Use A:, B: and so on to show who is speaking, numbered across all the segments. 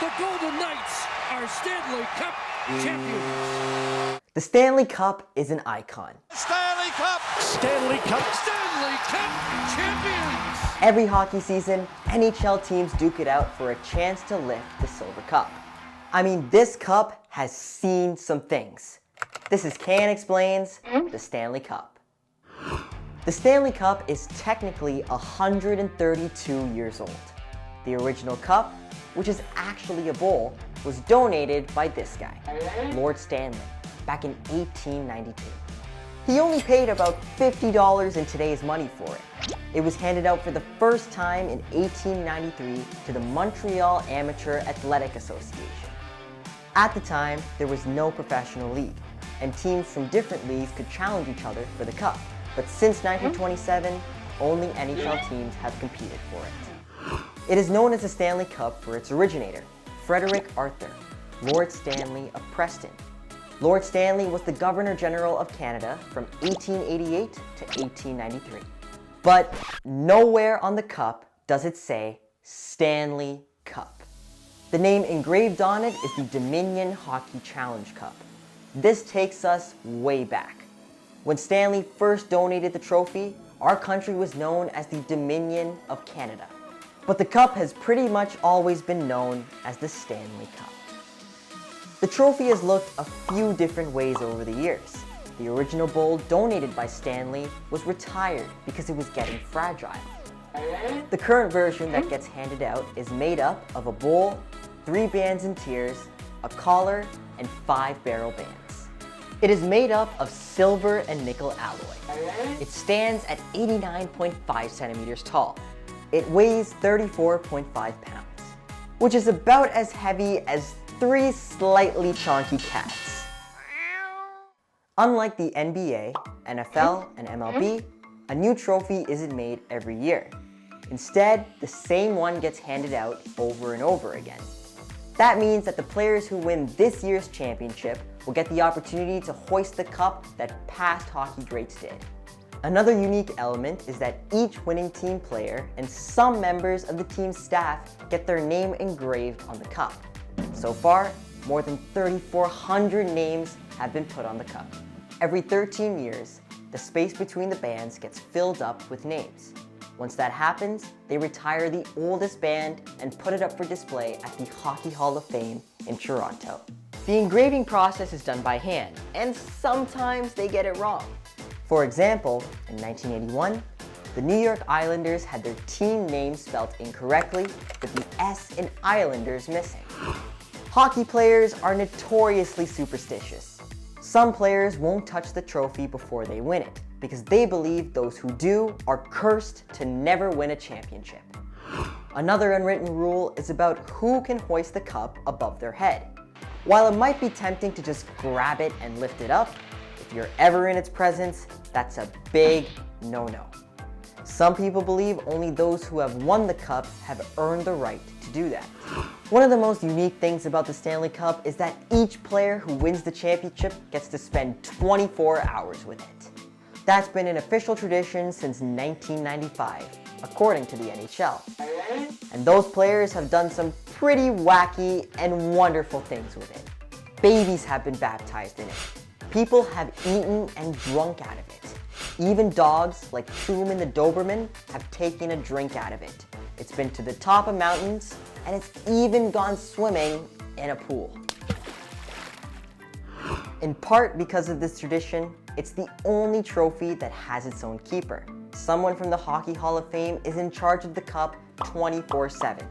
A: The Golden Knights are Stanley Cup champions.
B: The Stanley Cup is an icon.
C: Stanley Cup!
A: Stanley Cup champions.
B: Every hockey season, NHL teams duke it out for a chance to lift the Silver Cup. I mean, this cup has seen some things. This is Can Explains the Stanley Cup. The Stanley Cup is technically 132 years old. The original cup, which is actually a bowl, was donated by this guy, Lord Stanley, back in 1892. He only paid about $50 in today's money for it. It was handed out for the first time in 1893 to the Montreal Amateur Athletic Association. At the time, there was no professional league, and teams from different leagues could challenge each other for the cup. But since 1927, only NHL teams have competed for it. It is known as the Stanley Cup for its originator, Frederick Arthur, Lord Stanley of Preston. Lord Stanley was the Governor General of Canada from 1888 to 1893. But nowhere on the cup does it say Stanley Cup. The name engraved on it is the Dominion Hockey Challenge Cup. This takes us way back. When Stanley first donated the trophy, our country was known as the Dominion of Canada. But the cup has pretty much always been known as the Stanley Cup. The trophy has looked a few different ways over the years. The original bowl donated by Stanley was retired because it was getting fragile. The current version that gets handed out is made up of a bowl, 3 bands and tiers, a collar, and 5 barrel bands. It is made up of silver and nickel alloy. It stands at 89.5 centimeters tall. It weighs 34.5 pounds, which is about as heavy as 3 slightly chonky cats. Unlike the NBA, NFL, and MLB, a new trophy isn't made every year. Instead, the same one gets handed out over and over again. That means that the players who win this year's championship will get the opportunity to hoist the cup that past hockey greats did. Another unique element is that each winning team player and some members of the team's staff get their name engraved on the cup. So far, more than 3,400 names have been put on the cup. Every 13 years, the space between the bands gets filled up with names. Once that happens, they retire the oldest band and put it up for display at the Hockey Hall of Fame in Toronto. The engraving process is done by hand, and sometimes they get it wrong. For example, in 1981, the New York Islanders had their team name spelled incorrectly, with the S in Islanders missing. Hockey players are notoriously superstitious. Some players won't touch the trophy before they win it, because they believe those who do are cursed to never win a championship. Another unwritten rule is about who can hoist the cup above their head. While it might be tempting to just grab it and lift it up, if you're ever in its presence, that's a big no-no. Some people believe only those who have won the cup have earned the right to do that. One of the most unique things about the Stanley Cup is that each player who wins the championship gets to spend 24 hours with it. That's been an official tradition since 1995, according to the NHL. And those players have done some pretty wacky and wonderful things with it. Babies have been baptized in it. People have eaten and drunk out of it. Even dogs, like Truman the Doberman, have taken a drink out of it. It's been to the top of mountains, and it's even gone swimming in a pool. In part because of this tradition, it's the only trophy that has its own keeper. Someone from the Hockey Hall of Fame is in charge of the cup 24/7.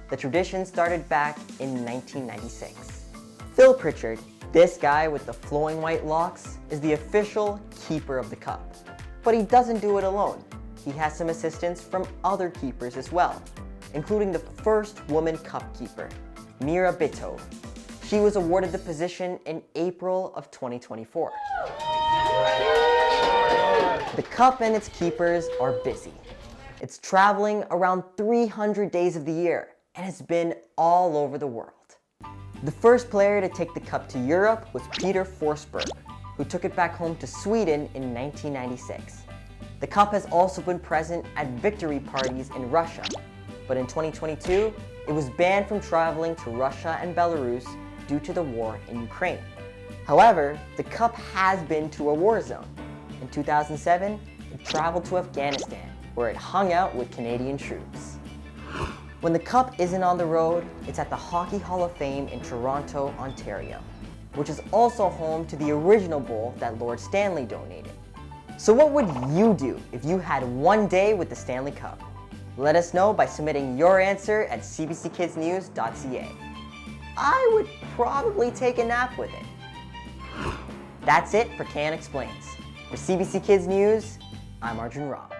B: The tradition started back in 1996. Phil Pritchard, this guy with the flowing white locks, is the official keeper of the cup. But he doesn't do it alone. He has some assistance from other keepers as well, including the first woman cup keeper, Mira Bitov. She was awarded the position in April of 2024. The cup and its keepers are busy. It's traveling around 300 days of the year, and it's been all over the world. The first player to take the cup to Europe was Peter Forsberg, who took it back home to Sweden in 1996. The cup has also been present at victory parties in Russia, but in 2022, it was banned from traveling to Russia and Belarus due to the war in Ukraine. However, the Cup has been to a war zone. In 2007, it traveled to Afghanistan, where it hung out with Canadian troops. When the Cup isn't on the road, it's at the Hockey Hall of Fame in Toronto, Ontario, which is also home to the original bowl that Lord Stanley donated. So what would you do if you had one day with the Stanley Cup? Let us know by submitting your answer at cbckidsnews.ca. I would probably take a nap with it. That's it for Can Explains. For CBC Kids News, I'm Arjun Rock.